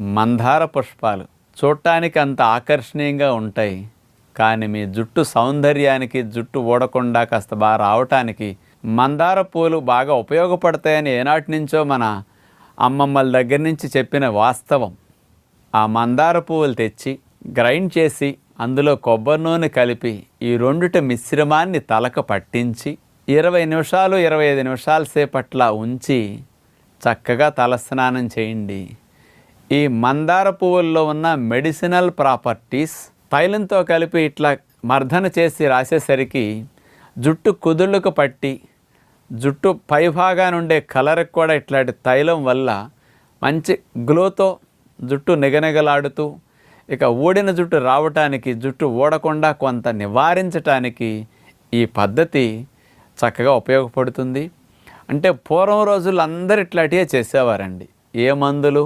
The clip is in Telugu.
మందార పుష్పాలు చూడటానికి అంత ఆకర్షణీయంగా ఉంటాయి, కానీ మీ జుట్టు సౌందర్యానికి, జుట్టు ఊడకుండా కాస్త బాగా రావటానికి మందార పూలు బాగా ఉపయోగపడతాయని ఏనాటి నుంచో మన అమ్మమ్మల దగ్గర నుంచి చెప్పిన వాస్తవం. ఆ మందార పువ్వులు తెచ్చి గ్రైండ్ చేసి అందులో కొబ్బరి నూనె కలిపి ఈ రెండిటి మిశ్రమాన్ని తలకు పట్టించి 20 నిమిషాలు 25 నిమిషాల సేపట్లా ఉంచి చక్కగా తలస్నానం చేయండి. ఈ మందార పువ్వుల్లో ఉన్న మెడిసినల్ ప్రాపర్టీస్ తైలంతో కలిపి ఇట్లా మర్దన చేసి రాసేసరికి జుట్టు కుదుళ్ళకు పట్టి జుట్టు పైభాగా నుండే కలర్కి కూడా ఇట్లాంటి తైలం వల్ల మంచి గ్లోతో జుట్టు నిగనిగలాడుతూ ఇక ఊడిన జుట్టు రావటానికి, జుట్టు ఊడకుండా కొంత నివారించటానికి ఈ పద్ధతి చక్కగా ఉపయోగపడుతుంది. అంటే పూర్వం రోజుల్లో అందరూ ఇట్లాంటివే చేసేవారండి. ఏ మందులు